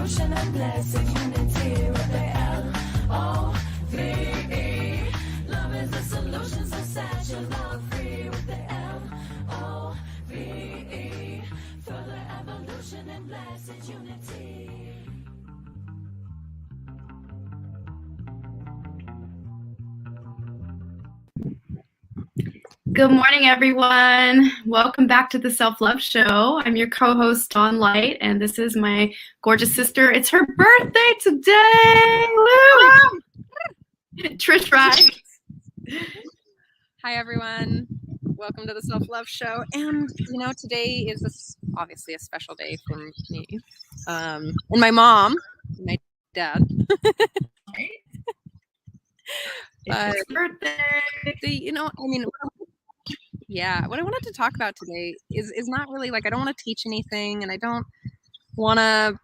evolution and blessed unity with the L-O-V-E. Love is the solution, so set your love free with the L-O-V-E. Further evolution and blessed unity. Good morning, everyone. Welcome back to the Self-Love Show. I'm your co-host, Dawn Light, and this is my gorgeous sister. It's her birthday today. Woo! Trish Rye. Hi, everyone. Welcome to the Self-Love Show. And, today is obviously a special day for me. And my mom, and my dad. It's his birthday. What I wanted to talk about today is not really I don't want to teach anything, and I don't want to,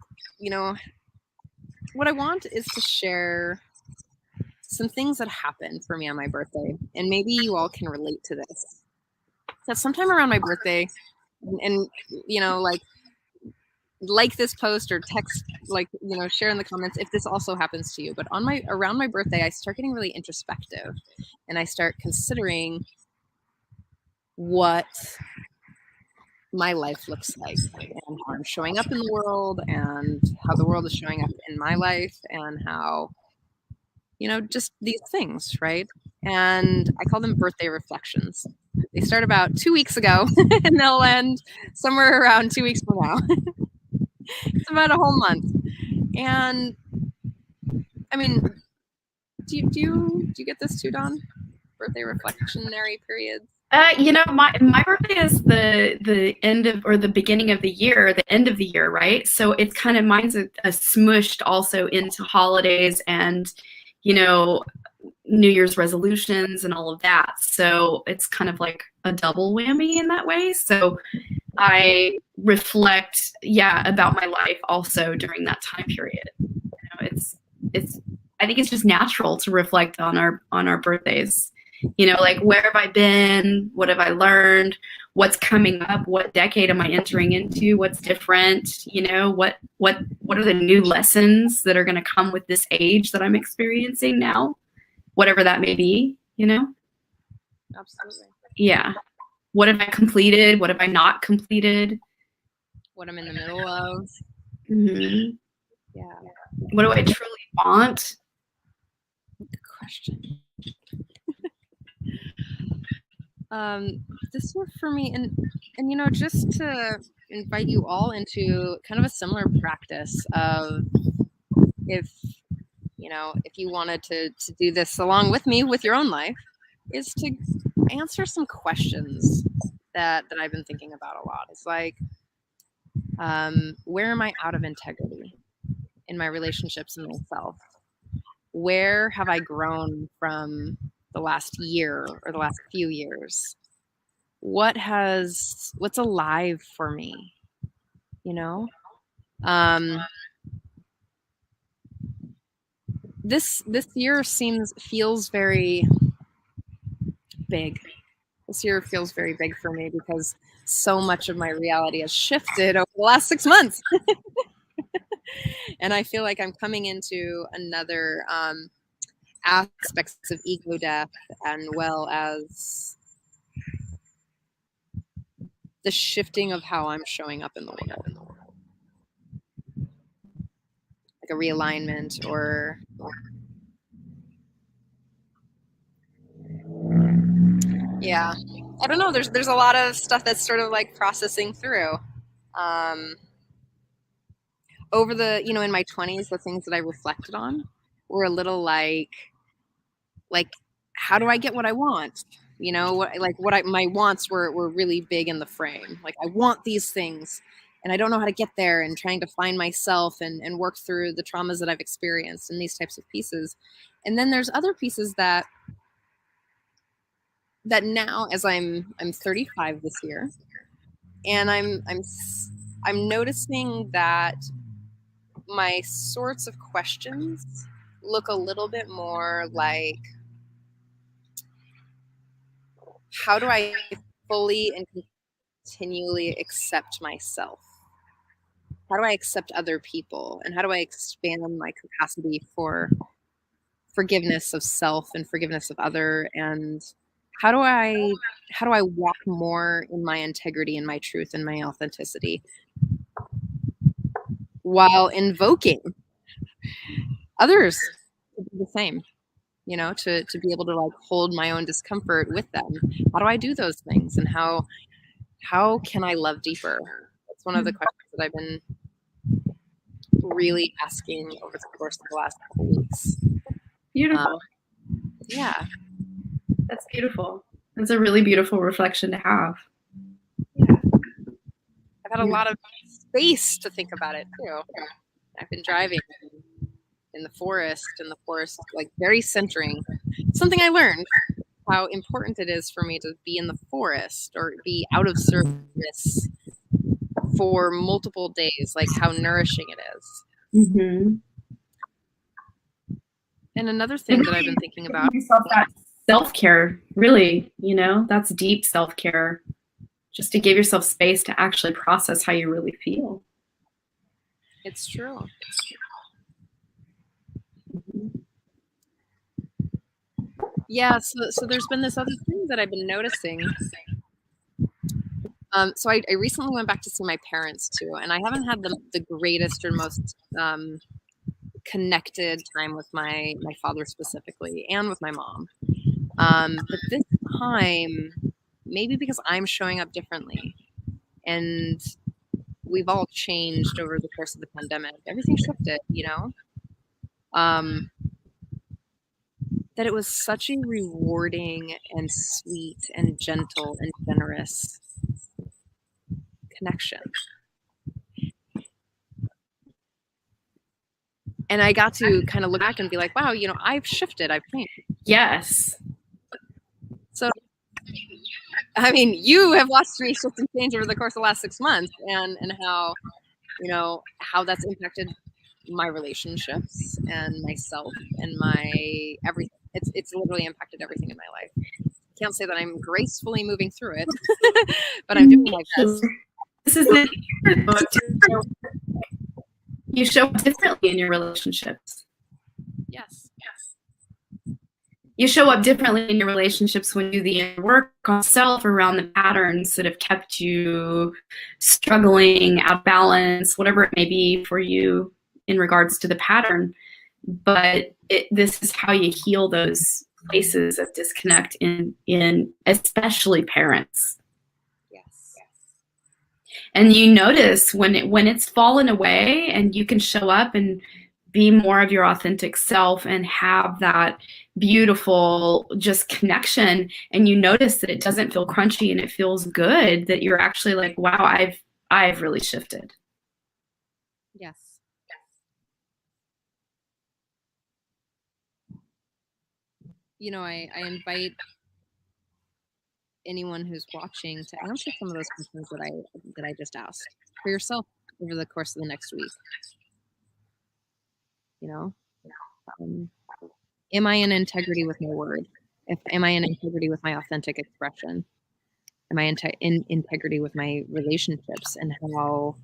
what I want is to share some things that happened for me on my birthday, and maybe you all can relate to this. That sometime around my birthday, and like this post or text, share in the comments if this also happens to you. But around my birthday, I start getting really introspective, and I start considering what my life looks like and how I'm showing up in the world and how the world is showing up in my life and how, just these things, right? And I call them birthday reflections. They start about 2 weeks ago and they'll end somewhere around 2 weeks from now. It's about a whole month. And I mean, do you get this too, Dawn? Birthday reflectionary periods? My birthday is the end of, or the beginning of the year, the end of the year, right? So it's kind of, mine's a smushed also into holidays and, New Year's resolutions and all of that. So it's kind of like a double whammy in that way. So I reflect, about my life also during that time period. I think it's just natural to reflect on our birthdays. Where have I been? What have I learned? What's coming up? What decade am I entering into? What's different? What are the new lessons that are going to come with this age that I'm experiencing now? Whatever that may be, Absolutely. Yeah. What have I completed? What have I not completed? What I'm in the middle of. Mm-hmm. Yeah. What do I truly want? Good question. This year for me, and just to invite you all into kind of a similar practice of if you wanted to do this along with me with your own life, is to answer some questions that I've been thinking about a lot. It's like, where am I out of integrity in my relationships and myself? Where have I grown from the last year or the last few years? What's alive for me? This year feels very big. This year feels very big for me because so much of my reality has shifted over the last 6 months. And I feel like I'm coming into another aspects of ego death, and well as the shifting of how I'm showing up in the world. Like a realignment or I don't know. There's a lot of stuff that's sort of like processing through. Over the, in my 20s, the things that I reflected on were a little like how do I get what I want? My wants were really big in the frame. Like, I want these things and I don't know how to get there, and trying to find myself and work through the traumas that I've experienced and these types of pieces. And then there's other pieces that now, as I'm 35 this year, and I'm noticing that my sorts of questions look a little bit more like, how do I fully and continually accept myself? how do I accept other people, and how do I expand my capacity for forgiveness of self and forgiveness of other, and how do I walk more in my integrity and my truth and my authenticity while invoking others to do the same, to be able to like hold my own discomfort with them. How do I do those things, and how can I love deeper? That's one of the questions that I've been really asking over the course of the last couple weeks. Beautiful. Yeah. That's beautiful. That's a really beautiful reflection to have. Yeah. I've had a lot of space to think about it too. I've been driving in the forest, like very centering. Something I learned, how important it is for me to be in the forest or be out of service for multiple days, like how nourishing it is. Mm-hmm. And another thing that I've been thinking about, that self-care, really, that's deep self-care, just to give yourself space to actually process how you really feel. It's true. Yeah, so there's been this other thing that I've been noticing. So I recently went back to see my parents too, and I haven't had the greatest or most connected time with my father specifically, and with my mom. But this time, maybe because I'm showing up differently, and we've all changed over the course of the pandemic, everything shifted, that it was such a rewarding and sweet and gentle and generous connection. And I got to kind of look back and be like, wow, I've shifted, I've changed. Yes. So, I mean, you have watched me shift and change over the course of the last 6 months, and how, how that's impacted my relationships and myself and my everything. It's literally impacted everything in my life. I can't say that I'm gracefully moving through it, but I'm doing my best. This is you show up differently in your relationships. Yes. You show up differently in your relationships when you do the work on self around the patterns that have kept you struggling, out of balance, whatever it may be for you in regards to the pattern. But this is how you heal those places of disconnect in especially parents. Yes. And you notice when it's fallen away, and you can show up and be more of your authentic self and have that beautiful just connection, and you notice that it doesn't feel crunchy and it feels good, that you're actually like, wow, I've really shifted. Yes. I invite anyone who's watching to answer some of those questions that I just asked for yourself over the course of the next week. Am I in integrity with my word? Am I in integrity with my authentic expression? Am I in integrity with my relationships and how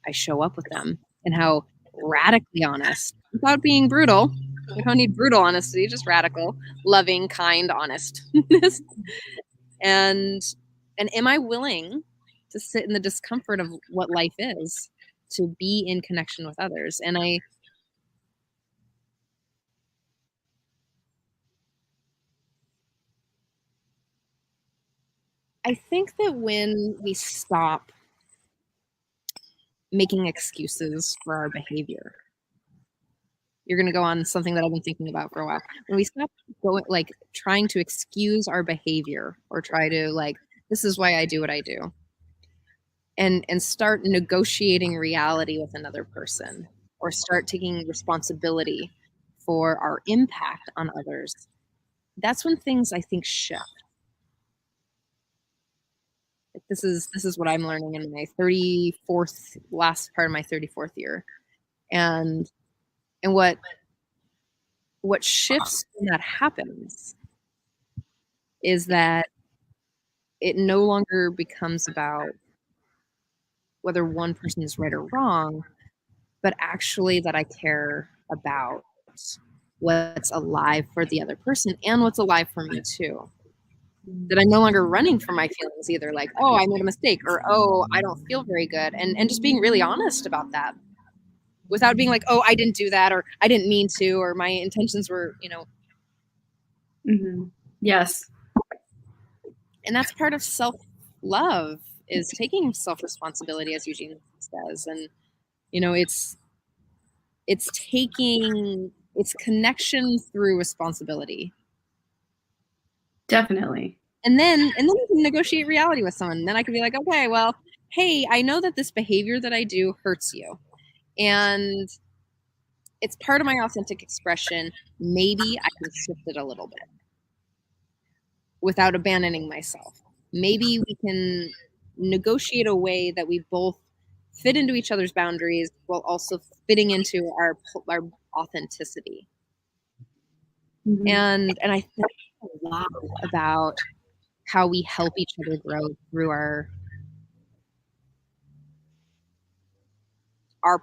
I show up with them, and how radically honest, without being brutal? We don't need brutal honesty, just radical, loving, kind, honest. And am I willing to sit in the discomfort of what life is, to be in connection with others? And I think that when we stop making excuses for our behavior, you're going to go on something that I've been thinking about for a while. When we stop trying to excuse our behavior, or try to this is why I do what I do, and start negotiating reality with another person, or start taking responsibility for our impact on others, that's when things, I think, shift. This is what I'm learning in my last part of my 34th year. And what shifts when that happens is that it no longer becomes about whether one person is right or wrong, but actually that I care about what's alive for the other person and what's alive for me too. That I'm no longer running from my feelings either, like, oh, I made a mistake, or oh, I don't feel very good. And just being really honest about that without being like, oh, I didn't do that, or I didn't mean to, or my intentions were, Yes. And that's part of self-love, is taking self-responsibility, as Eugene says. And, it's connection through responsibility. Definitely. And then you can negotiate reality with someone. And then I can be like, okay, well, hey, I know that this behavior that I do hurts you. And it's part of my authentic expression. Maybe I can shift it a little bit without abandoning myself. Maybe we can negotiate a way that we both fit into each other's boundaries while also fitting into our authenticity. And I think a lot about how we help each other grow through our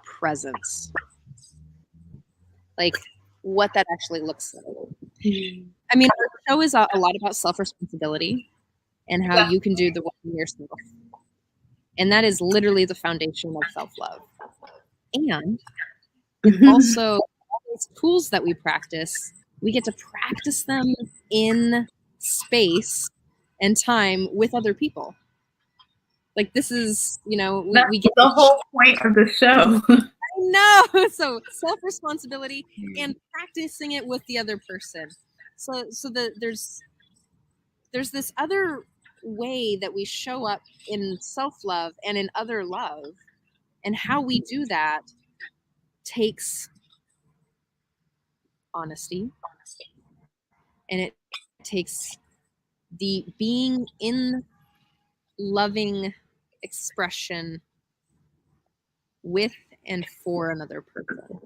presence, like what that actually looks like. I mean, our show is a lot about self-responsibility and how you can do the work yourself, and that is literally the foundation of self-love. And also, all those tools that we practice, we get to practice them in space and time with other people. Like, this is, we get the whole point of the show. I know. So self-responsibility and practicing it with the other person. So there's this other way that we show up in self-love and in other love, and how we do that takes honesty, and it takes the being in loving expression with and for another person.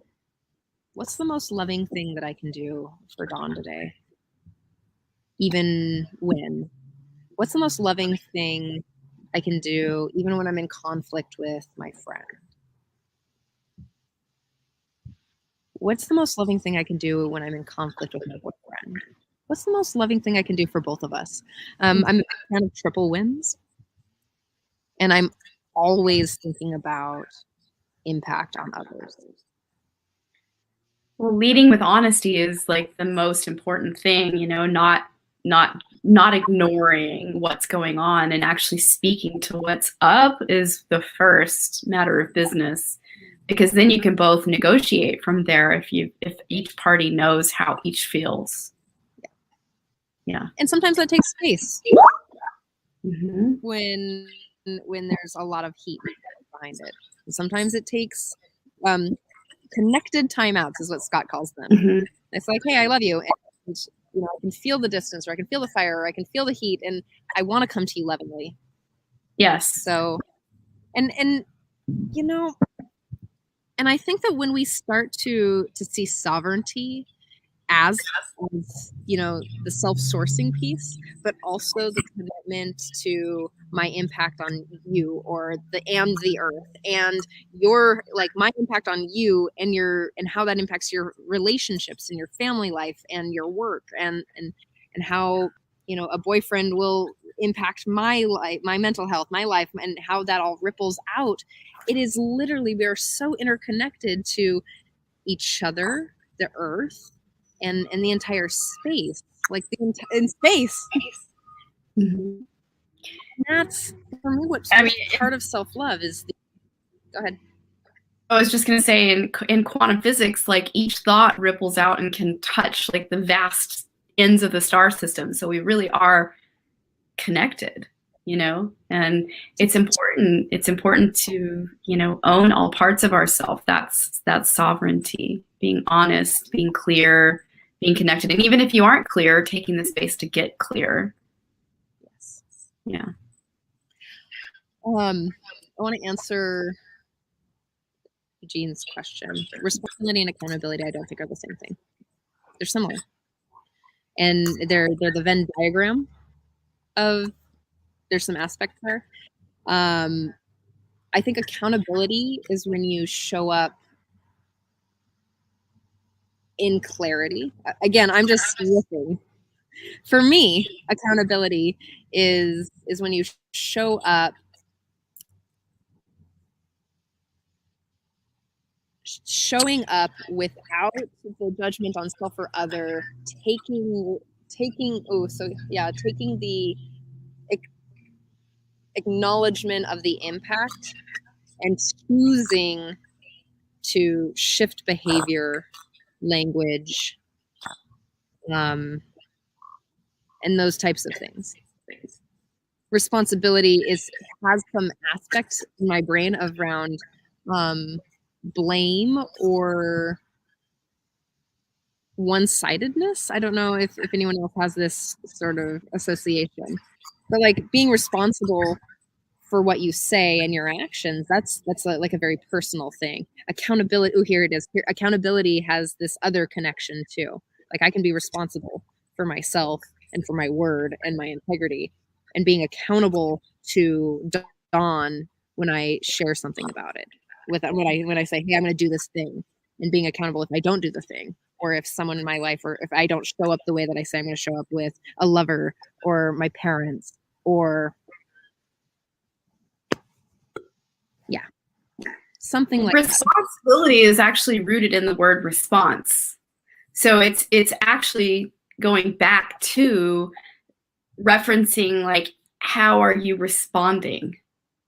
What's the most loving thing that I can do for Dawn today? Even when? What's the most loving thing I can do even when I'm in conflict with my friend? What's the most loving thing I can do when I'm in conflict with my boyfriend? What's the most loving thing I can do for both of us? I'm a fan of triple wins, and I'm always thinking about impact on others. Well, leading with honesty is like the most important thing, not ignoring what's going on, and actually speaking to what's up is the first matter of business, because then you can both negotiate from there if each party knows how each feels. Yeah. And sometimes that takes space. When there's a lot of heat behind it. And sometimes it takes connected timeouts, is what Scott calls them. It's like, hey, I love you, and I can feel the distance, or I can feel the fire, or I can feel the heat, and I want to come to you lovingly. Yes. So, and I think that when we start to see sovereignty as the self-sourcing piece, but also the commitment to my impact on you, or the earth, and your, like, my impact on you, and how that impacts your relationships and your family life and your work, and how a boyfriend will impact my life, my mental health, my life, and how that all ripples out. It is literally, we are so interconnected to each other, the earth, and the entire space, like in space. That's, for me, what part of self-love is. Go ahead. I was just going to say, in quantum physics, like, each thought ripples out and can touch like the vast ends of the star system. So we really are connected, and it's important to, own all parts of ourselves. That's sovereignty, being honest, being clear, being connected. And even if you aren't clear, taking the space to get clear. Yes. Yeah. I want to answer Eugene's question. Responsibility and accountability, I don't think, are the same thing. They're similar, and they're the Venn diagram of. There's some aspect there. I think accountability is when you show up in clarity. Again, I'm just looking. For me, accountability is when you show up showing up without the judgment on self or other, taking the acknowledgement of the impact and choosing to shift behavior, language, and those types of things. Responsibility has some aspects in my brain around blame or one-sidedness. I don't know if anyone else has this sort of association, but like being responsible for what you say and your actions, that's like a very personal thing. Accountability, here it is. Here, accountability has this other connection too. Like I can be responsible for myself and for my word and my integrity, and being accountable to Dawn when I share something about it. When I say, hey, I'm going to do this thing, and being accountable if I don't do the thing, or if someone in my life, or if I don't show up the way that I say I'm going to show up with a lover or my parents, or something like responsibility is actually rooted in the word response. So it's actually going back to referencing like, how are you responding?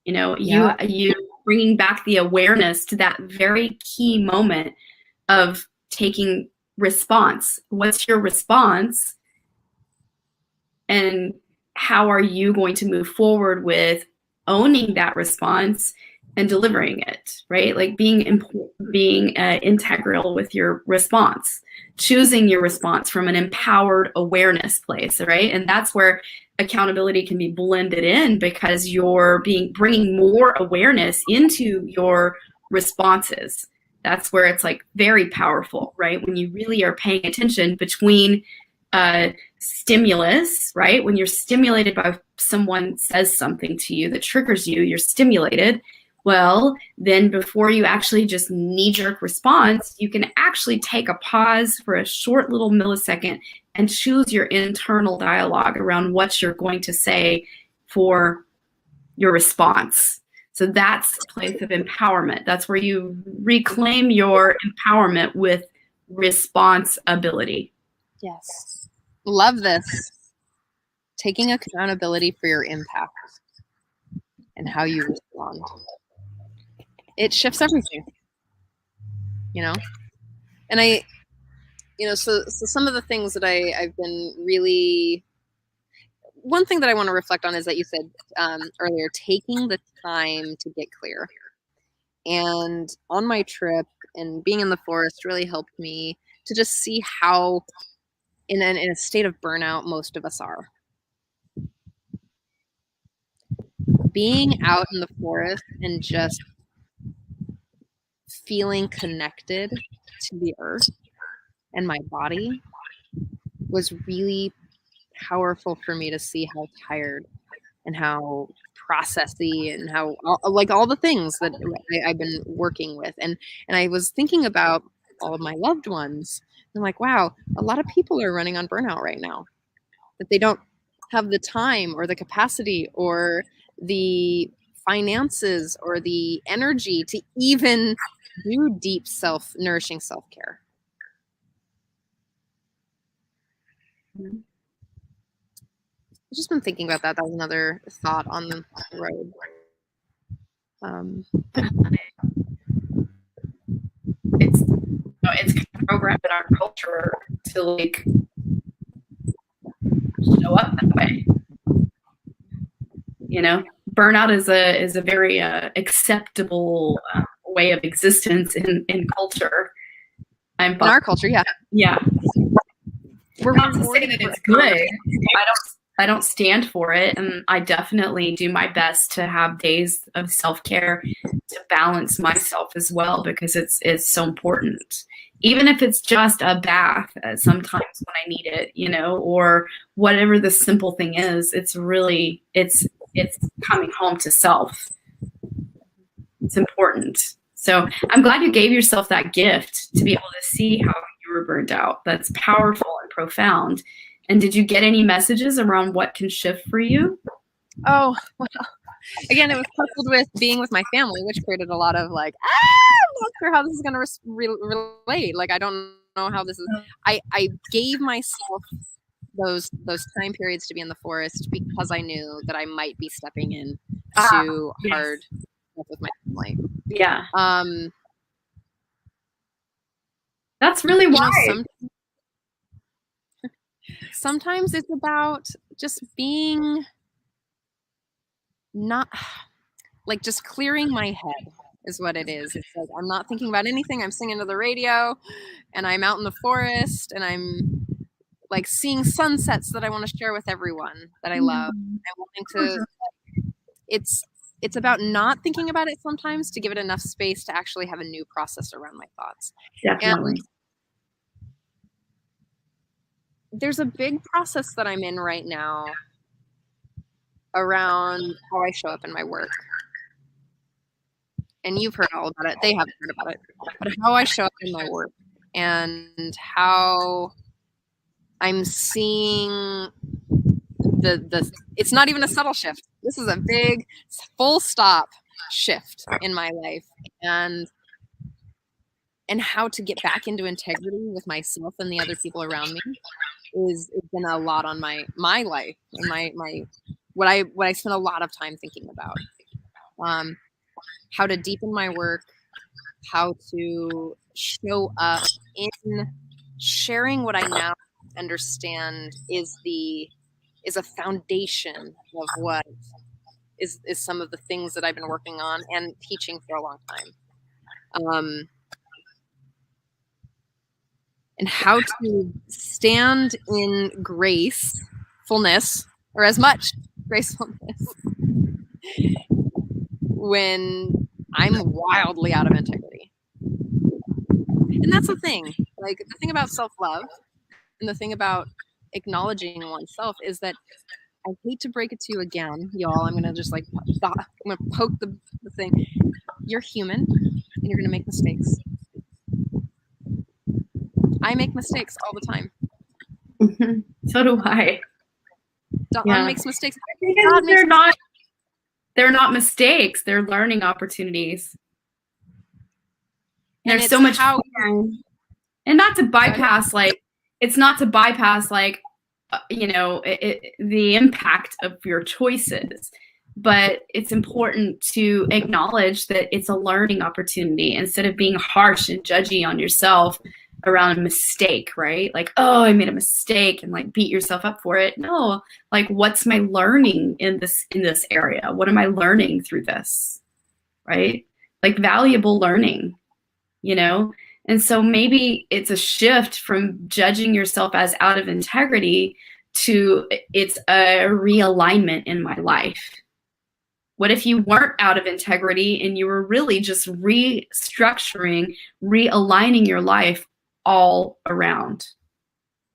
You know, you bringing back the awareness to that very key moment of taking response. What's your response? And how are you going to move forward with owning that response and delivering it, right? Like being integral with your response, choosing your response from an empowered awareness place, right? And that's where accountability can be blended in, because you're bringing more awareness into your responses. That's where it's like very powerful, right? When you really are paying attention between stimulus, right? When you're stimulated by someone says something to you that triggers you, you're stimulated. Well, then before you actually just knee-jerk response, you can actually take a pause for a short little millisecond and choose your internal dialogue around what you're going to say for your response. So that's a place of empowerment. That's where you reclaim your empowerment with responsibility. Yes. Love this. Taking accountability for your impact and how you respond. It shifts everything, you know? And so some of the things that I've been really, one thing that I want to reflect on is that you said earlier, taking the time to get clear. And on my trip and being in the forest really helped me to just see how in a state of burnout most of us are. Being out in the forest and just feeling connected to the earth and my body was really powerful for me to see how tired and how processy and how like all the things that I've been working with. And I was thinking about all of my loved ones. I'm like, wow, a lot of people are running on burnout right now, that they don't have the time or the capacity or the finances or the energy to even do deep nourishing self-care. I've just been thinking about that. That was another thought on the road. It's kind of programmed in our culture to like show up that way. You know, burnout is a very acceptable way of existence in culture. In our culture, yeah. Yeah. We're not to say that it's good. I don't stand for it, and I definitely do my best to have days of self-care to balance myself as well, because it's so important. Even if it's just a bath sometimes when I need it, you know, or whatever the simple thing is, it's really it's coming home to self. It's important. So I'm glad you gave yourself that gift to be able to see how you were burnt out. That's powerful and profound. And did you get any messages around what can shift for you? Oh, well, again, it was coupled with being with my family, which created a lot of like, I'm not sure how this is going to relate. Like, I don't know how this is. I gave myself those time periods to be in the forest because I knew that I might be stepping in to hard stuff with my family. Yeah. That's really why. Sometimes it's about just being not like just clearing my head is what it is. It's like I'm not thinking about anything. I'm singing to the radio and I'm out in the forest and I'm like seeing sunsets that I want to share with everyone that I love. I'm wanting to it's about not thinking about it sometimes to give it enough space to actually have a new process around my thoughts. Definitely. And there's a big process that I'm in right now around how I show up in my work. And you've heard all about it. They haven't heard about it. But how I show up in my work and how I'm seeing the it's not even a subtle shift. This is a big full stop shift in my life. And how to get back into integrity with myself and the other people around me is been a lot on my life and my what I spend a lot of time thinking about. How to deepen my work, how to show up in sharing what I now understand is a foundation of what is some of the things that I've been working on and teaching for a long time. And how to stand in gracefulness, or as much gracefulness, when I'm wildly out of integrity. And that's the thing. Like, the thing about self-love and the thing about acknowledging oneself is that I hate to break it to you again, y'all. I'm gonna just like I'm gonna poke the thing. You're human and you're gonna make mistakes. I make mistakes all the time. So do I. Dawn makes mistakes. Because they're not mistakes. They're learning opportunities. And there's so much fun. And not to bypass it's not to bypass the impact of your choices, but it's important to acknowledge that it's a learning opportunity instead of being harsh and judgy on yourself around a mistake, right? Like, oh, I made a mistake and like beat yourself up for it. No, like, what's my learning in this area? What am I learning through this? Right? Like, valuable learning, And so maybe it's a shift from judging yourself as out of integrity to it's a realignment in my life. What if you weren't out of integrity and you were really just restructuring, realigning your life all around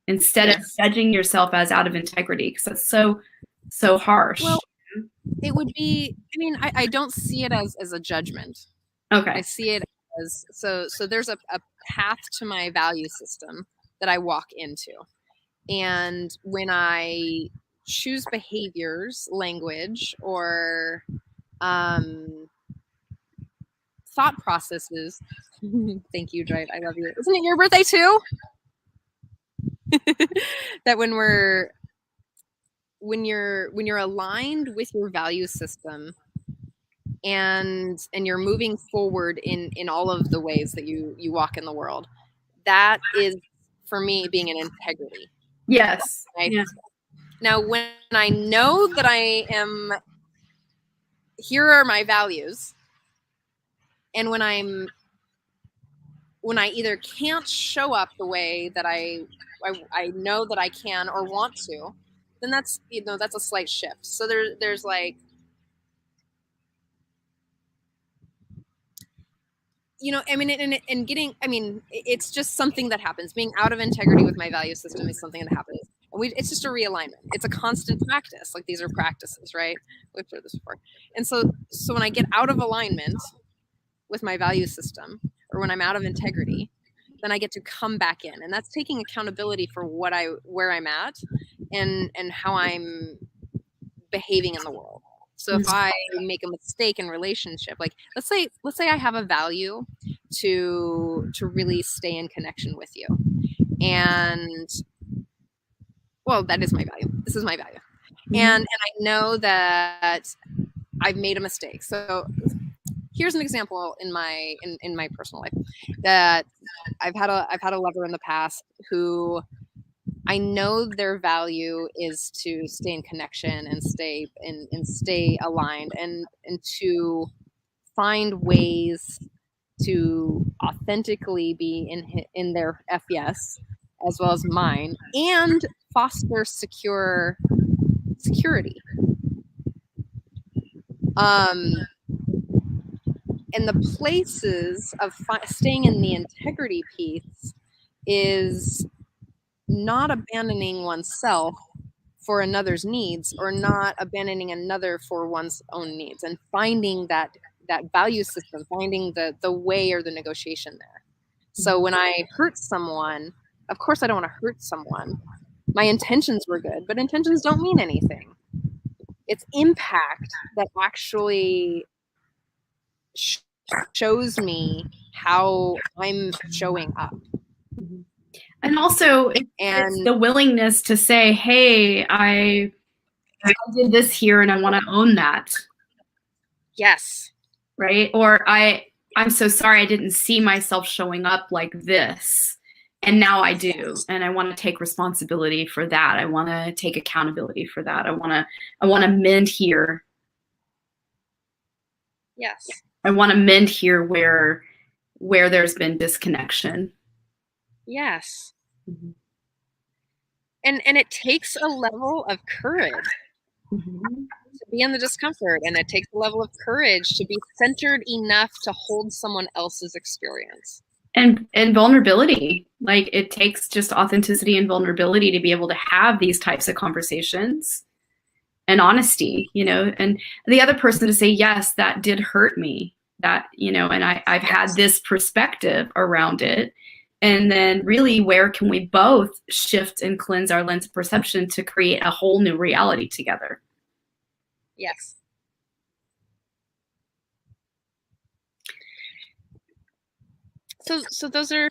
instead of judging yourself as out of integrity? Because that's so harsh. Well, it would be, I don't see it as a judgment. Okay. I see it as, so there's a path to my value system that I walk into. And when I choose behaviors, language, or thought processes, thank you, Joy, I love you. Isn't it your birthday too? That when you're aligned with your value system and you're moving forward in all of the ways that you walk in the world, that is, for me, being in integrity. Yes. Right? Yeah. Now, when I know that here are my values, and when I either can't show up the way that I know that I can or want to, then that's a slight shift. So there's like, it's just something that happens. Being out of integrity with my value system is something that happens. And it's just a realignment. It's a constant practice. Like, these are practices, right? We've heard this before. And so when I get out of alignment with my value system, or when I'm out of integrity, then I get to come back in, and that's taking accountability for where I'm at and how I'm behaving in the world. So if I make a mistake in relationship, like let's say I have a value to really stay in connection with you, and well, that is my value. This is my value, and I know that I've made a mistake. So here's an example in my personal life that I've had a lover in the past who I know their value is to stay in connection and stay aligned and to find ways to authentically be in their FES as well as mine and foster security. And the places of staying in the integrity piece is not abandoning oneself for another's needs or not abandoning another for one's own needs, and finding that value system, finding the way or the negotiation there. So when I hurt someone, of course I don't want to hurt someone. My intentions were good, but intentions don't mean anything. It's impact that actually shows me how I'm showing up. And also it's the willingness to say, hey, I did this here and I want to own that. Yes. Right? Or I'm so sorry I didn't see myself showing up like this. And now I do. And I want to take responsibility for that. I want to take accountability for that. I want to mend here. Yes. I want to mend here where there's been disconnection. Yes. Mm-hmm. And it takes a level of courage to be in the discomfort, and it takes a level of courage to be centered enough to hold someone else's experience. And vulnerability. Like it takes just authenticity and vulnerability to be able to have these types of conversations and honesty, and the other person to say, yes, that did hurt me, that, and I've had this perspective around it. And then really, where can we both shift and cleanse our lens of perception to create a whole new reality together? Yes. So those are,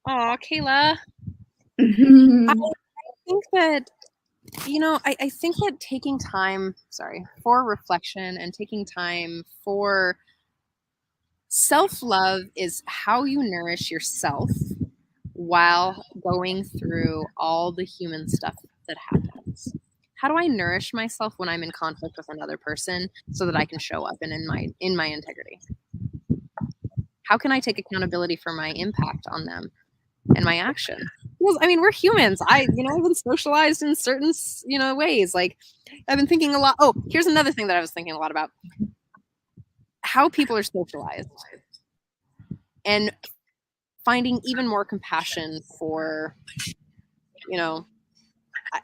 Kayla. I think that, I think that taking time, for reflection and taking time for self-love is how you nourish yourself while going through all the human stuff that happens. How do I nourish myself when I'm in conflict with another person so that I can show up and in my integrity? How can I take accountability for my impact on them and my action? Because we're humans. I've been socialized in certain, ways. Like I've been thinking a lot. Oh, here's another thing that I was thinking a lot about. How people are socialized and finding even more compassion for,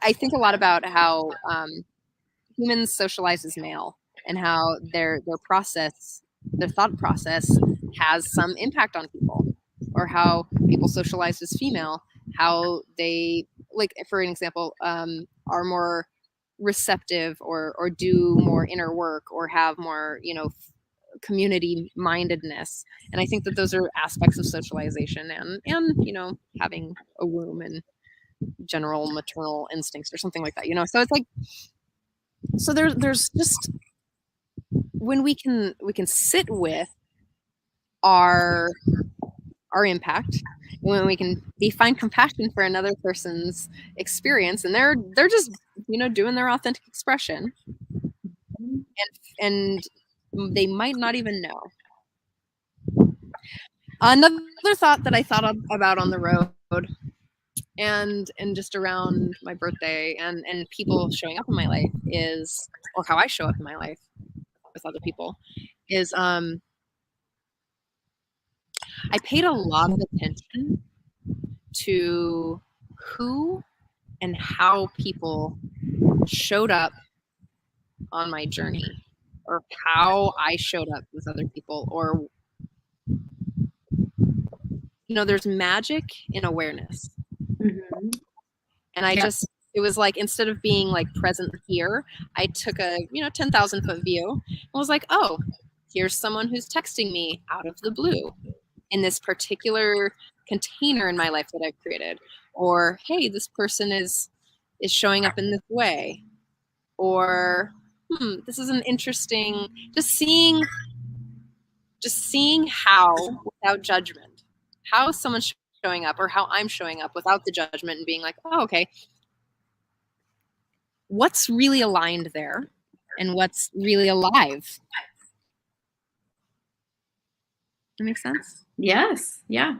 I think a lot about how humans socialize as male and how their thought process has some impact on people, or how people socialize as female, how they, like for an example, are more receptive or do more inner work or have more, community mindedness. And I think that those are aspects of socialization and having a womb and general maternal instincts or something like that, so it's like, so there's just, when we can sit with our impact, when we can find compassion for another person's experience, and they're just doing their authentic expression, and they might not even know. Another thought that I thought about on the road and just around my birthday and people showing up in my life is, or how I show up in my life with other people, is I paid a lot of attention to who and how people showed up on my journey, or how I showed up with other people, or there's magic in awareness. Mhm. And I Yeah. it was like, instead of being like present here, I took a 10,000 foot view and was like, oh, here's someone who's texting me out of the blue in this particular container in my life that I've created. Or, hey, this person is showing up in this way. Or, this is an interesting, just seeing how, without judgment, how someone's showing up, or how I'm showing up without the judgment, and being like, oh, okay, what's really aligned there and what's really alive. That makes sense? Yes. Yeah.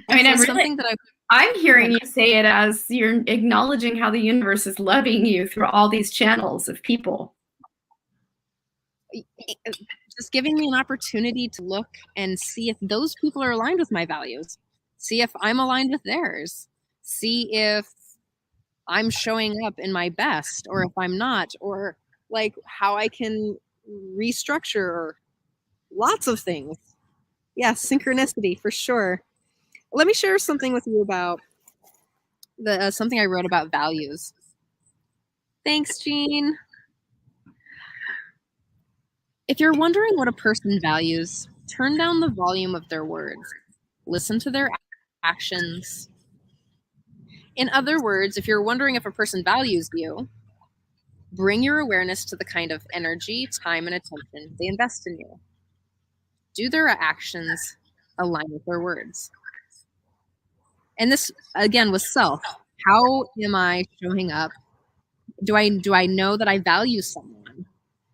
I And mean, so I'm really, something that I'm hearing you say it as you're acknowledging how the universe is loving you through all these channels of people. just giving me an opportunity to look and see if those people are aligned with my values, see if I'm aligned with theirs, see if I'm showing up in my best, or if I'm not, or like how I can restructure lots of things. Yeah, synchronicity for sure. Let me share something with you about the something I wrote about values. Thanks, Jean. If you're wondering what a person values, turn down the volume of their words. Listen to their actions. In other words, if you're wondering if a person values you, bring your awareness to the kind of energy, time, and attention they invest in you. Do their actions align with their words? And this, again, was self. How am I showing up? Do I know that I value someone?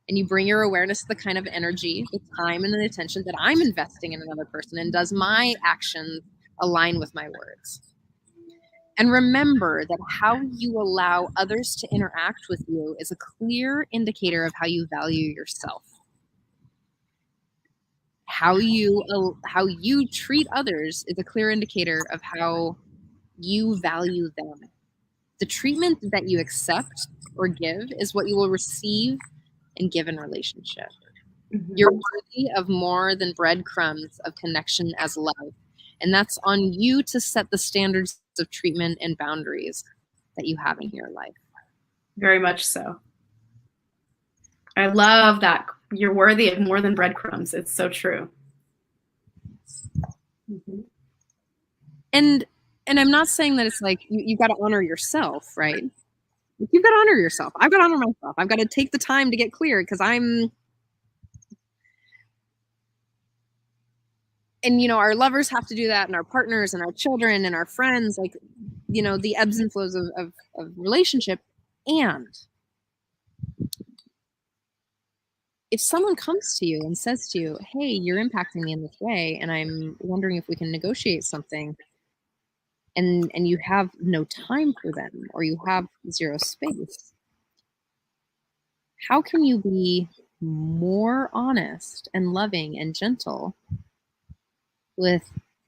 And you bring your awareness to the kind of energy, the time, and the attention that I'm investing in another person. And does my actions align with my words? And remember that how you allow others to interact with you is a clear indicator of how you value yourself. How you treat others is a clear indicator of how you value them. The treatment that you accept or give is what you will receive and give in relationship. Mhm. You're worthy of more than breadcrumbs of connection as love. And that's on you to set the standards of treatment and boundaries that you have in your life. Very much so. I love that. You're worthy of more than breadcrumbs. It's so true. Mm-hmm. And I'm not saying that it's like you got to honor yourself, right? You've got to honor yourself. I've got to honor myself. I've got to take the time to get clear, because our lovers have to do that, and our partners and our children and our friends, like, the ebbs and flows of relationship. And if someone comes to you and says to you, hey, you're impacting me in this way, and I'm wondering if we can negotiate something, and you have no time for them, or you have zero space, how can you be more honest and loving and gentle with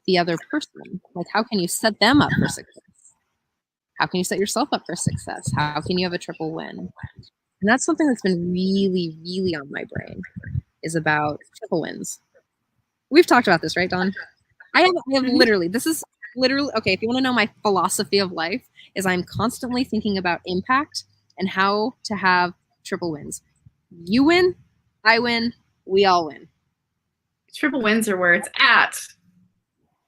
the other person? Like, how can you set them up for success? How can you set yourself up for success? How can you have a triple win? And that's something that's been really, really on my brain, is about triple wins. We've talked about this, right, Dawn? I have literally, this is literally, okay, if you want to know my philosophy of life, is I'm constantly thinking about impact and how to have triple wins. You win, I win, we all win. Triple wins are where it's at.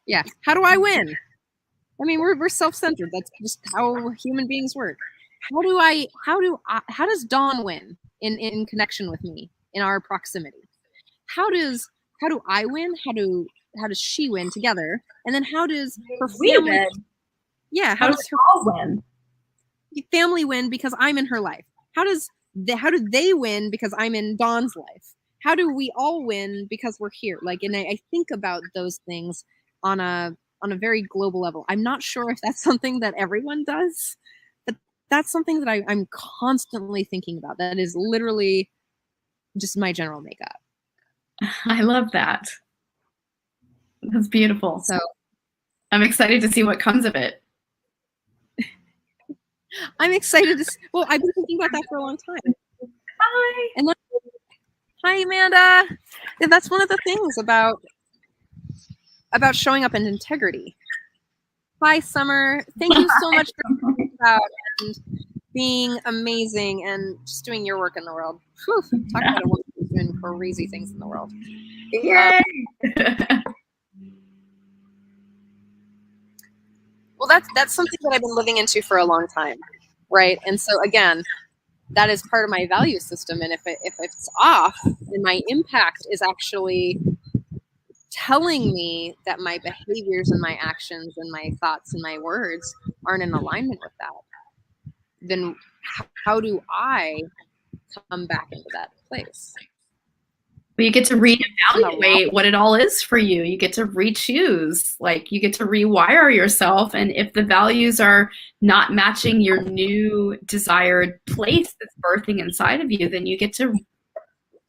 Yeah. How do I win? I mean, we're self-centered. That's just how human beings work. How does Dawn win in connection with me, in our proximity? How do I win? How does she win together? And then how does her family win? Yeah, How does her all win? family win because I'm in her life? How do they win because I'm in Dawn's life? How do we all win because we're here? Like, and I think about those things on a very global level. I'm not sure if that's something that everyone does, but that's something that I'm constantly thinking about. That is literally just my general makeup. I love that. That's beautiful. So I'm excited to see what comes of it. I'm excited to well, I've been thinking about that for a long time. Hi. And hi, Amanda. And that's one of the things about about showing up in integrity. Hi, Summer. Thank you so much for coming out and being amazing and just doing your work in the world. Whew, talk about a woman who's doing crazy things in the world. Yay! Well, that's something that I've been living into for a long time, right? And so again, that is part of my value system. And if it's off, then my impact is actually telling me that my behaviors and my actions and my thoughts and my words aren't in alignment with that. Then how do I come back into that place? Well, you get to reevaluate what it all is for you. You get to re-choose, like you get to rewire yourself. And if the values are not matching your new desired place that's birthing inside of you, then you get to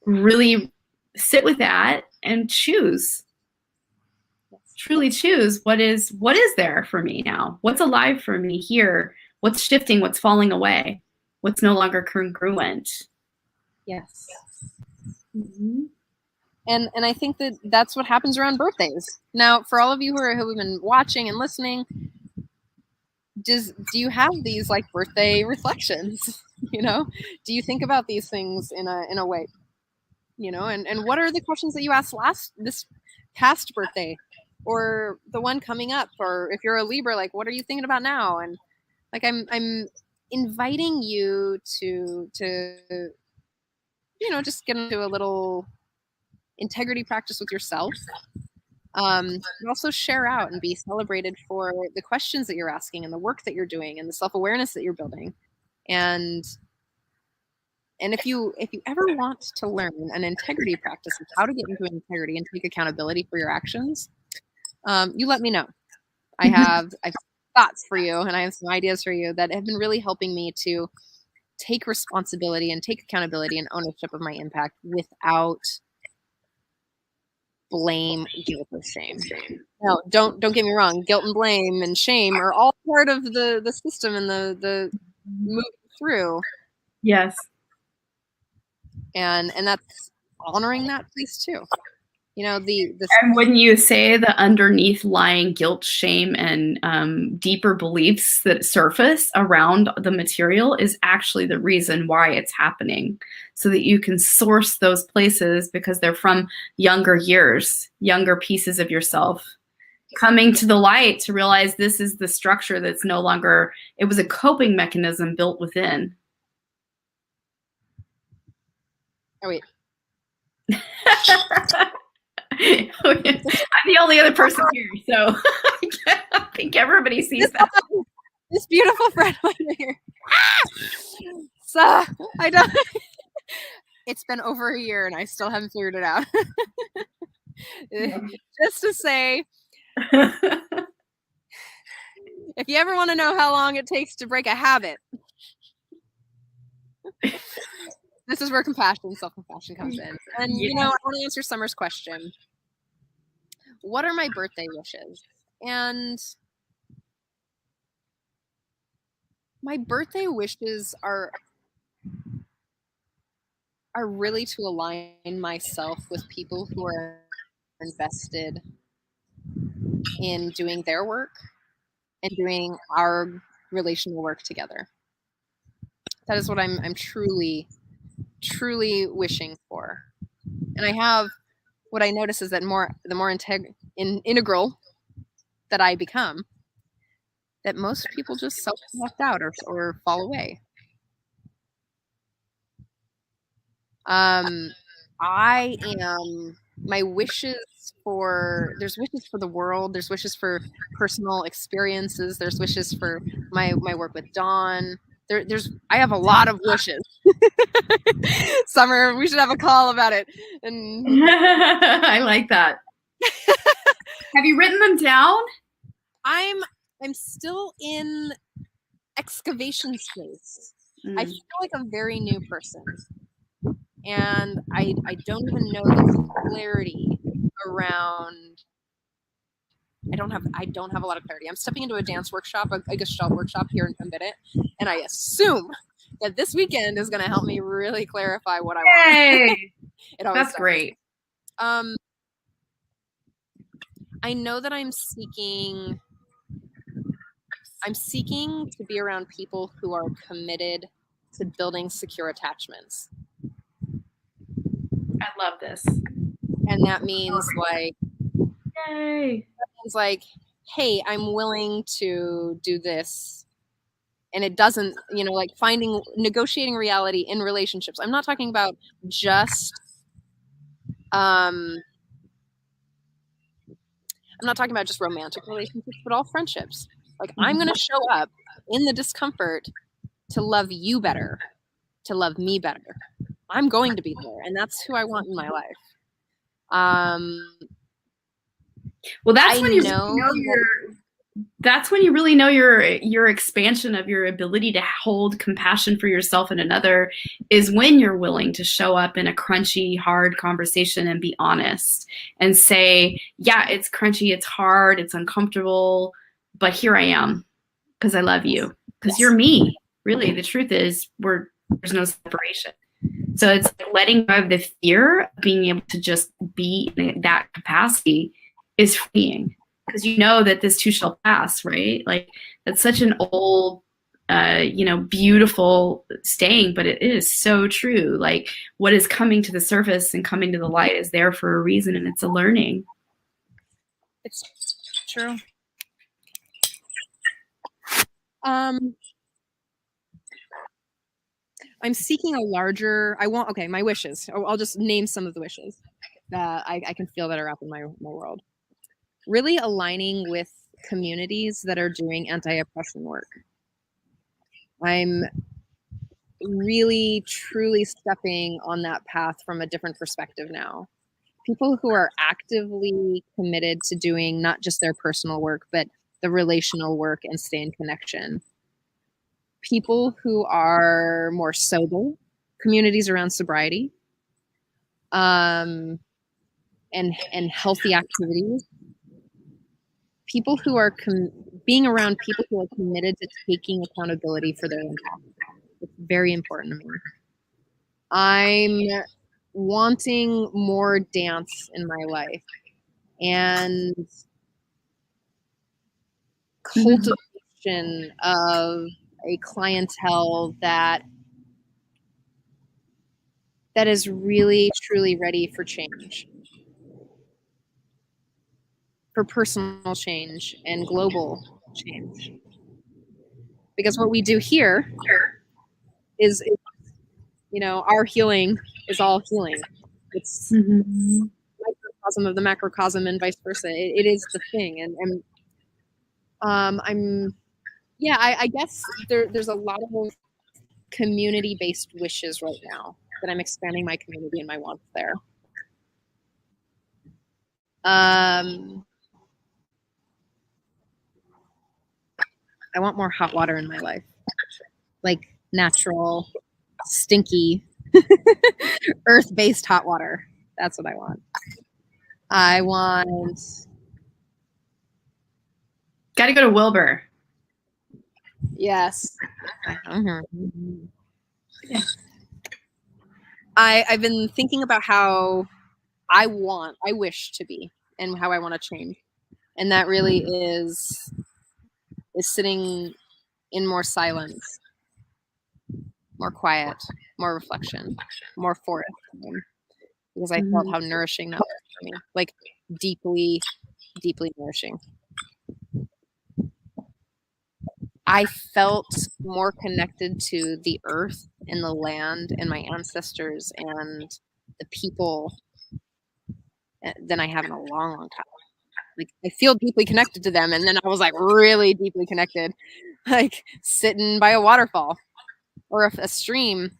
really sit with that and choose. Truly choose what is there for me now? What's alive for me here? What's shifting? What's falling away? What's no longer congruent? Yes. Mm-hmm. And I think that's what happens around birthdays. Now, for all of you who have been watching and listening, do you have these like birthday reflections? You know, do you think about these things in a way? You know, and what are the questions that you asked this past birthday, or the one coming up? Or if you're a Libra, like what are you thinking about now? And like I'm inviting you to you know, just get into a little integrity practice with yourself. And also share out and be celebrated for the questions that you're asking and the work that you're doing and the self-awareness that you're building. And if you ever want to learn an integrity practice of how to get into integrity and take accountability for your actions, you let me know. I have thoughts for you and I have some ideas for you that have been really helping me to take responsibility and take accountability and ownership of my impact without blame, guilt, or shame. No, don't get me wrong. Guilt and blame and shame are all part of the system and the moving through. Yes. And that's honoring that place too. You know, and when you say the underneath lying guilt, shame, and deeper beliefs that surface around the material is actually the reason why it's happening, so that you can source those places because they're from younger years, younger pieces of yourself coming to the light to realize this is the structure that's no longer, it was a coping mechanism built within. Oh, wait. I'm the only other person here, so I think everybody sees that. This beautiful friend over here. So I don't. It's been over a year and I still haven't figured it out. Just to say, if you ever want to know how long it takes to break a habit, this is where compassion, self-compassion comes in. And you know, I want to answer Summer's question. What are my birthday wishes? And my birthday wishes are really to align myself with people who are invested in doing their work and doing our relational work together. That is what I'm truly wishing for. And I have, what I notice is that the more integral that I become, that most people just self-select out or fall away. My wishes there's wishes for the world, there's wishes for personal experiences, there's wishes for my work with Dawn. I have a lot of wishes. Summer, we should have a call about it. And I like that. Have you written them down? I'm still in excavation space. I feel like a very new person. And I don't even know the clarity around. I don't have a lot of clarity. I'm stepping into a dance workshop, a Gestalt workshop here in a minute, and I assume that this weekend is going to help me really clarify what I want. Yay! That's great. I know that I'm seeking to be around people who are committed to building secure attachments. I love this. And that means like, Yay. hey, I'm willing to do this. And it doesn't, like negotiating reality in relationships. I'm not talking about just, I'm not talking about just romantic relationships, but all friendships. Like, I'm going to show up in the discomfort to love you better, to love me better. I'm going to be there, and that's who I want in my life. Well, that's when that's when you really know your expansion of your ability to hold compassion for yourself and another is when you're willing to show up in a crunchy, hard conversation and be honest and say, yeah, it's crunchy, it's hard, it's uncomfortable, but here I am because I love you, because you're me. Really, the truth is there's no separation. So it's letting go of the fear of being able to just be in that capacity is freeing, because you know that this too shall pass, right? Like, that's such an old, beautiful saying, but it is so true. Like, what is coming to the surface and coming to the light is there for a reason, and it's a learning. It's true. I'm seeking a larger, my wishes. I'll just name some of the wishes that I can feel that are up in my world. Really aligning with communities that are doing anti-oppression work. I'm really, truly stepping on that path from a different perspective now. People who are actively committed to doing not just their personal work, but the relational work and stay in connection. People who are more sober, communities around sobriety, and healthy activities. People who are being around people who are committed to taking accountability for their impact. It's very important to me. I'm wanting more dance in my life and cultivation of a clientele that is really, truly ready for change, for personal change and global change. Because what we do here is our healing is all healing. It's microcosm of the macrocosm and vice versa. It is the thing. And I guess there's a lot of community-based wishes right now that I'm expanding my community and my wants there. I want more hot water in my life, like natural, stinky, earth-based hot water. That's what I want. I want. Got to go to Wilbur. Yes. I've been thinking about how I wish to be, and how I want to change, and that really is sitting in more silence, more quiet, more reflection, more forest time, because I felt how nourishing that was for me, like deeply, deeply nourishing. I felt more connected to the earth and the land and my ancestors and the people than I have in a long, long time. Like, I feel deeply connected to them, and then I was like really deeply connected, like sitting by a waterfall or a stream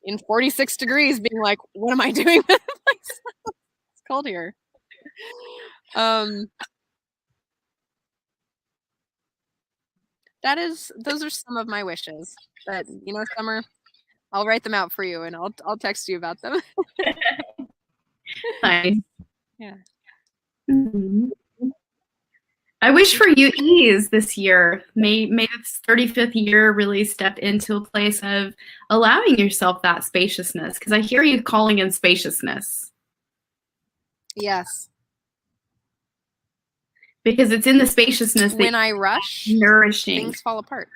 in 46 degrees, being like, what am I doing with myself? It's cold here. Those are some of my wishes. But Summer, I'll write them out for you, and I'll text you about them. Nice. Yeah. I wish for you ease this year. May this 35th year really step into a place of allowing yourself that spaciousness, because I hear you calling in spaciousness. Yes. because it's in the spaciousness When that I rush, nourishing. things fall apart.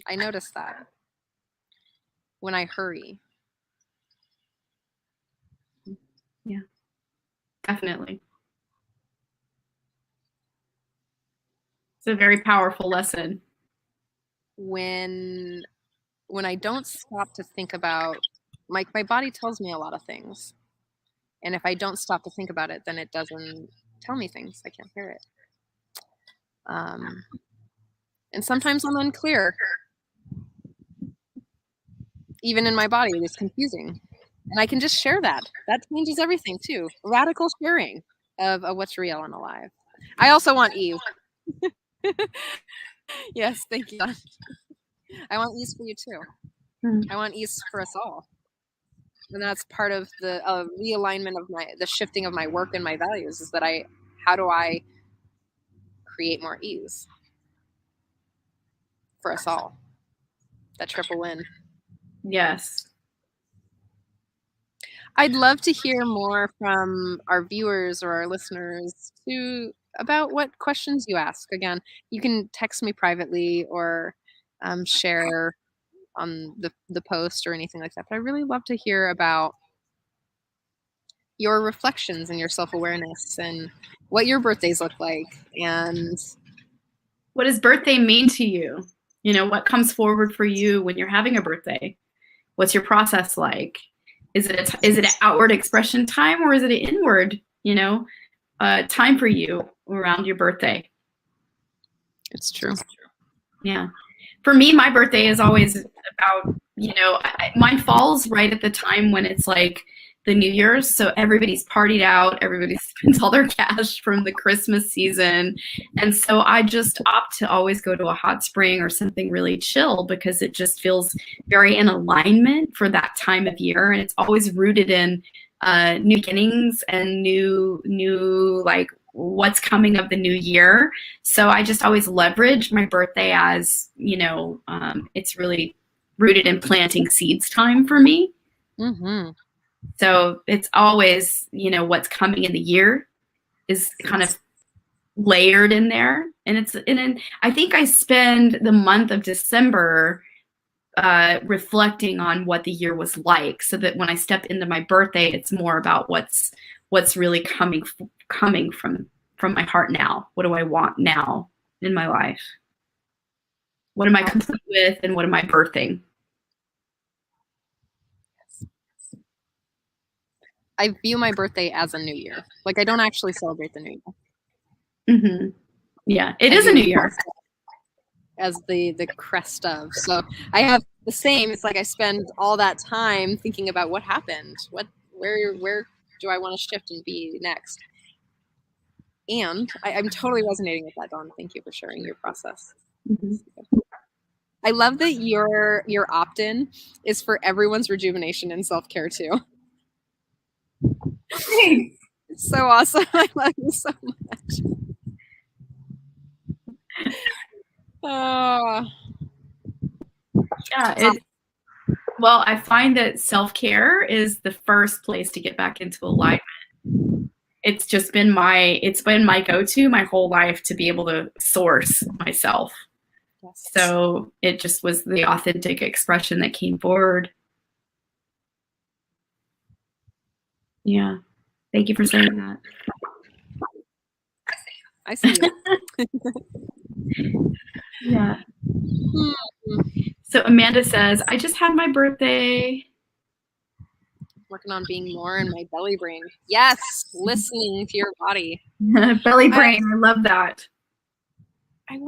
I notice that. When I hurry. Yeah, definitely. It's a very powerful lesson. When I don't stop to think about, my body tells me a lot of things. And if I don't stop to think about it, then it doesn't tell me things. I can't hear it. And sometimes I'm unclear. Even in my body, it's confusing. And I can just share that. That changes everything too. Radical sharing of what's real and alive. I also want Eve. Yes, thank you. I want ease for you too. I want ease for us all. And that's part of the realignment of the shifting of my work and my values is that how do I create more ease for us all? That triple win. Yes. I'd love to hear more from our viewers or our listeners about what questions you ask. Again, you can text me privately or share on the post or anything like that. But I really love to hear about your reflections and your self-awareness and what your birthdays look like and what does birthday mean to you? You know, what comes forward for you when you're having a birthday? What's your process like? Is it an outward expression time or is it an inward, time for you around your birthday? It's true. Yeah. For me, my birthday is always about, mine falls right at the time when it's like the New Year's. So everybody's partied out, everybody spends all their cash from the Christmas season. And so I just opt to always go to a hot spring or something really chill because it just feels very in alignment for that time of year. And it's always rooted in new beginnings and new like what's coming of the new year. So I just always leverage my birthday as, it's really rooted in planting seeds time for me. Mm-hmm. So it's always, what's coming in the year is kind of layered in there. And I think I spend the month of December reflecting on what the year was like, so that when I step into my birthday, it's more about what's really coming from my heart now. What do I want now in my life? What am I complete with, and what am I birthing? I view my birthday as a new year. Like I don't actually celebrate the new year. Mm-hmm. Yeah, it is a new year. As the crest of. So I have the same. It's like I spend all that time thinking about what happened, where do I want to shift and be next. And I'm totally resonating with that, Dawn. Thank you for sharing your process. Mm-hmm. I love that your opt-in is for everyone's rejuvenation and self-care too. Thanks. It's so awesome. I love you so much. Oh. Yeah, well, I find that self-care is the first place to get back into alignment. It's just been my go-to my whole life to be able to source myself. Yes. So it just was the authentic expression that came forward. Yeah. Thank you for saying that. I see you. Yeah. So Amanda says, I just had my birthday. Working on being more in my belly brain. Yes, listening to your body. Belly brain, I love that. I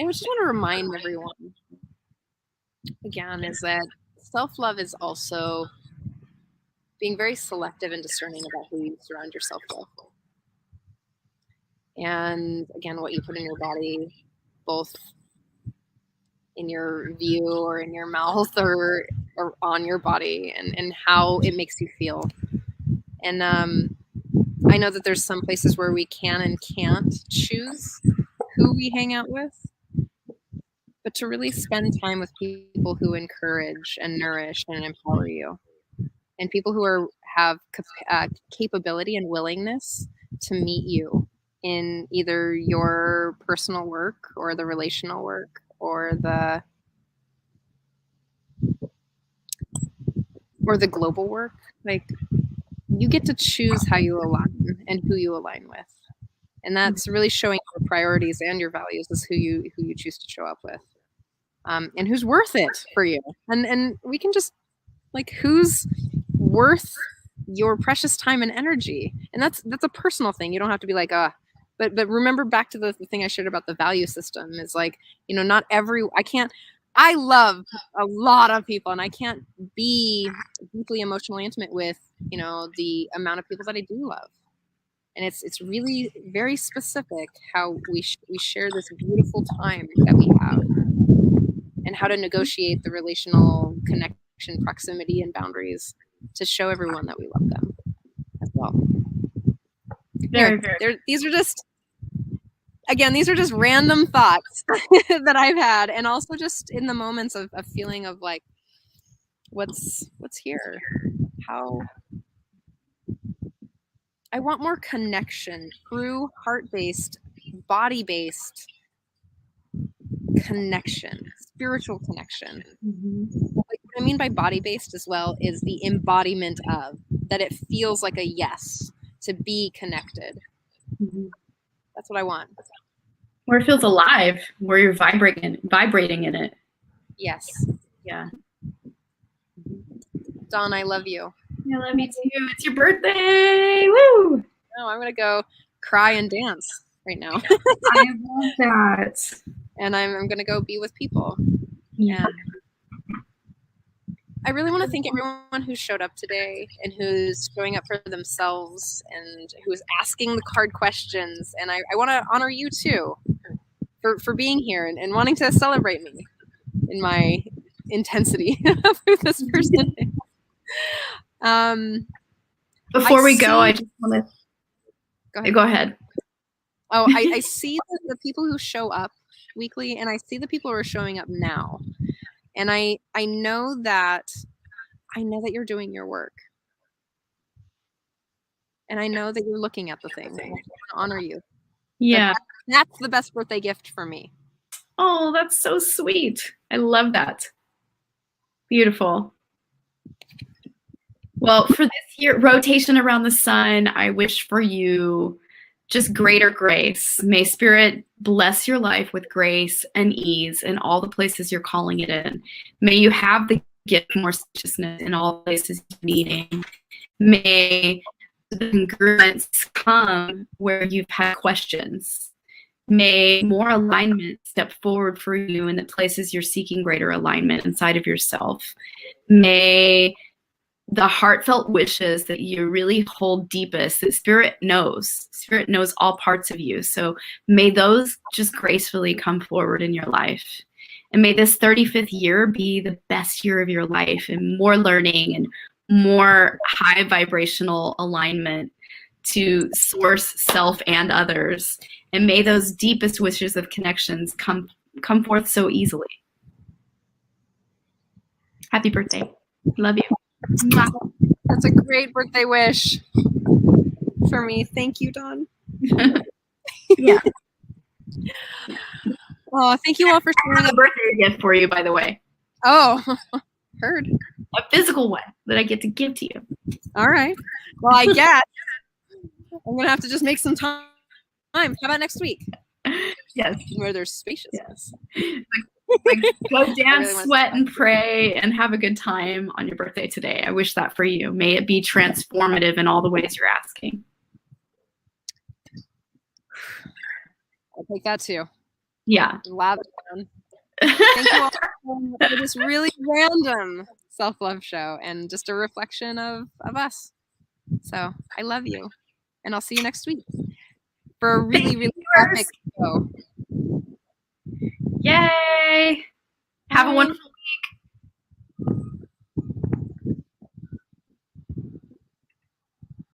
just want to remind everyone, again, is that self-love is also being very selective and discerning about who you surround yourself with. And again, what you put in your body, both in your view or in your mouth or on your body, and how it makes you feel. And I know that there's some places where we can and can't choose who we hang out with, but to really spend time with people who encourage and nourish and empower you, and people who are have capability and willingness to meet you in either your personal work or the relational work or the global work. Like, you get to choose how you align and who you align with. And that's really showing your priorities and your values is who you choose to show up with. And who's worth it for you. And we can just, like, who's worth your precious time and energy. And that's a personal thing. You don't have to be like, but remember back to the thing I shared about the value system is like, you know, I love a lot of people and I can't be deeply emotionally intimate with, you know, the amount of people that I do love. And it's really very specific how we share this beautiful time that we have and how to negotiate the relational connection, proximity, and boundaries to show everyone that we love them as well. These are just random thoughts that I've had, and also just in the moments of feeling of like, what's here? How I want more connection, true heart-based, body-based connection, spiritual connection. Like, what I mean by body-based as well is the embodiment of that. It feels like a yes to be connected. That's what I want. Where it feels alive, where you're vibrating in it. Yes. Yeah. Dawn, I love you. I love you too. It's your birthday. Woo! No, I'm gonna go cry and dance right now. I love that. And I'm gonna go be with people. Yeah. And I really want to thank everyone who showed up today and who's showing up for themselves and who's asking the hard questions. And I want to honor you too for being here and wanting to celebrate me in my intensity of who this person is. Before we go, I just want to go ahead. Oh, I see the people who show up weekly, and I see the people who are showing up now, and I know that you're doing your work, and I know that you're looking at the things. I want to honor you. Yeah. That's the best birthday gift for me. Oh, that's so sweet. I love that. Beautiful. Well, for this year, rotation around the sun, I wish for you just greater grace. May Spirit bless your life with grace and ease in all the places you're calling it in. May you have the gift of more spaciousness in all places you're needing. May the congruence come where you've had questions. May more alignment step forward for you in the places you're seeking greater alignment inside of yourself. May the heartfelt wishes that you really hold deepest, that Spirit knows all parts of you. So may those just gracefully come forward in your life. And may this 35th year be the best year of your life, and more learning and more high vibrational alignment to source, self, and others. And may those deepest wishes of connections come forth so easily. Happy birthday. Love you. That's a great birthday wish for me. Thank you, Dawn. Yeah. Oh, thank you all for I sharing have a birthday gift for you, by the way. Oh, heard. A physical one that I get to give to you. All right. Well, I guess I'm going to have to just make some time. How about next week? Yes. Where there's spaciousness. Like, go dance, really sweat, and pray, and have a good time on your birthday today. I wish that for you. May it be transformative in all the ways you're asking. I'll take that too. Yeah. Loud down. Thank you all for this really random self-love show and just a reflection of us. So I love you. And I'll see you next week for a really, really epic show. Yay! Have a wonderful